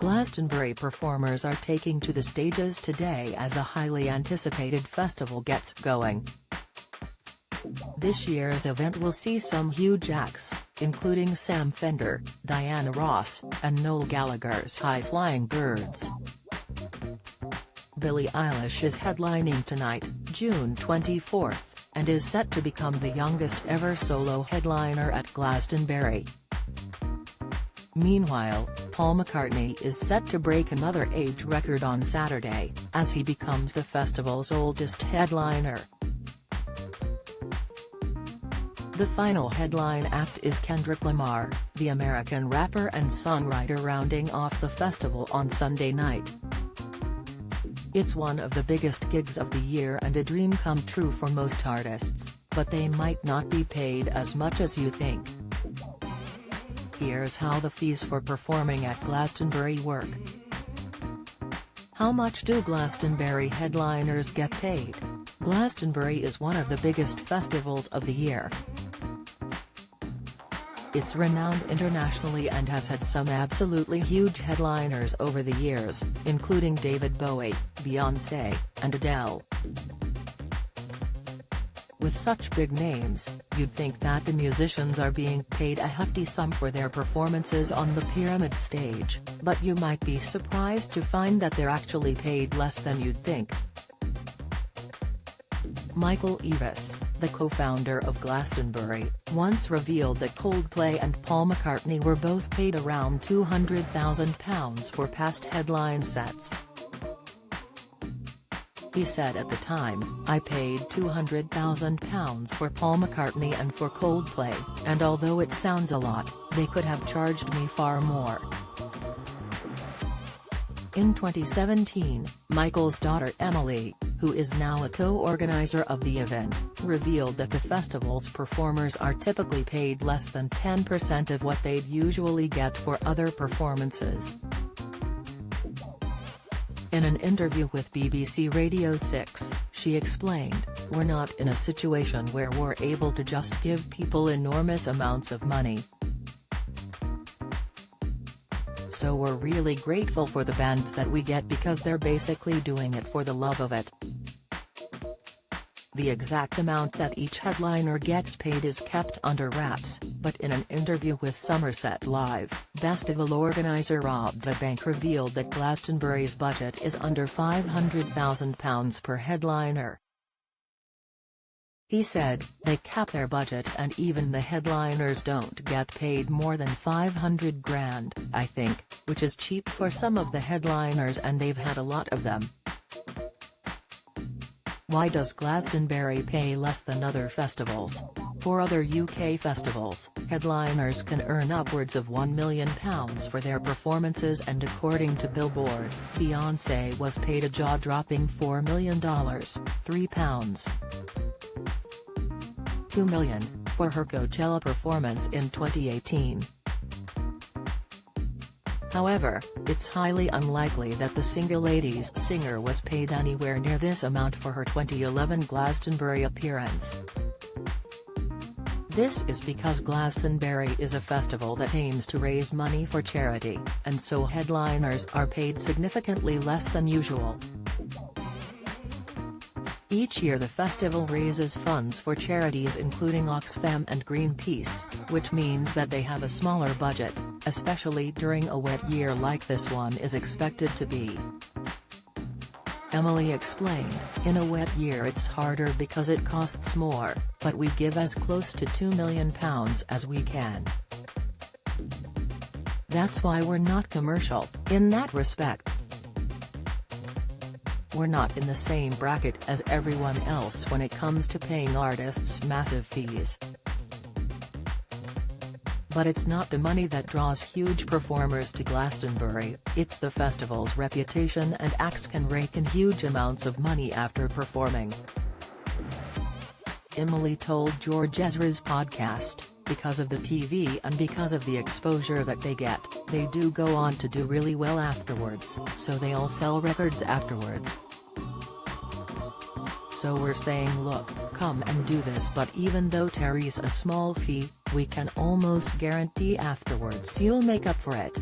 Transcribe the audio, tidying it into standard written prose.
Glastonbury performers are taking to the stages today as the highly anticipated festival gets going. This year's event will see some huge acts, including Sam Fender, Diana Ross, and Noel Gallagher's High Flying Birds. Billie Eilish is headlining tonight, June 24, and is set to become the youngest ever solo headliner at Glastonbury. Meanwhile, Paul McCartney is set to break another age record on Saturday, as he becomes the festival's oldest headliner. The final headline act is Kendrick Lamar, the American rapper and songwriter, rounding off the festival on Sunday night. It's one of the biggest gigs of the year and a dream come true for most artists, but they might not be paid as much as you think. Here's how the fees for performing at Glastonbury work. How much do Glastonbury headliners get paid? Glastonbury is one of the biggest festivals of the year. It's renowned internationally and has had some absolutely huge headliners over the years, including David Bowie, Beyoncé, and Adele. With such big names, you'd think that the musicians are being paid a hefty sum for their performances on the pyramid stage, but you might be surprised to find that they're actually paid less than you'd think. Michael Eavis, the co-founder of Glastonbury, once revealed that Coldplay and Paul McCartney were both paid around £200,000 for past headline sets. He said at the time, "I paid £200,000 for Paul McCartney and for Coldplay, and although it sounds a lot, they could have charged me far more." In 2017, Michael's daughter Emily, who is now a co-organizer of the event, revealed that the festival's performers are typically paid less than 10% of what they'd usually get for other performances. In an interview with BBC Radio 6, she explained, "We're not in a situation where we're able to just give people enormous amounts of money. So we're really grateful for the bands that we get because they're basically doing it for the love of it." The exact amount that each headliner gets paid is kept under wraps, but in an interview with Somerset Live, festival organizer Rob DeBank revealed that Glastonbury's budget is under £500,000 per headliner. He said, "They cap their budget and even the headliners don't get paid more than $500,000, I think, which is cheap for some of the headliners and they've had a lot of them." Why does Glastonbury pay less than other festivals? For other UK festivals, headliners can earn upwards of £1 million for their performances, and according to Billboard, Beyoncé was paid a jaw-dropping $4 million, £2 million, for her Coachella performance in 2018. However, it's highly unlikely that the Single Ladies singer was paid anywhere near this amount for her 2011 Glastonbury appearance. This is because Glastonbury is a festival that aims to raise money for charity, and so headliners are paid significantly less than usual. Each year the festival raises funds for charities including Oxfam and Greenpeace, which means that they have a smaller budget, especially during a wet year like this one is expected to be. Emily explained, "In a wet year it's harder because it costs more, but we give as close to £2 million as we can. That's why we're not commercial, in that respect. We're not in the same bracket as everyone else when it comes to paying artists massive fees. But it's not the money that draws huge performers to Glastonbury, it's the festival's reputation, and acts can rake in huge amounts of money after performing." Emily told George Ezra's podcast, "Because of the TV and because of the exposure that they get, they do go on to do really well afterwards, so they all sell records afterwards. So we're saying, look, come and do this, but even though Terry's a small fee, we can almost guarantee afterwards you'll make up for it."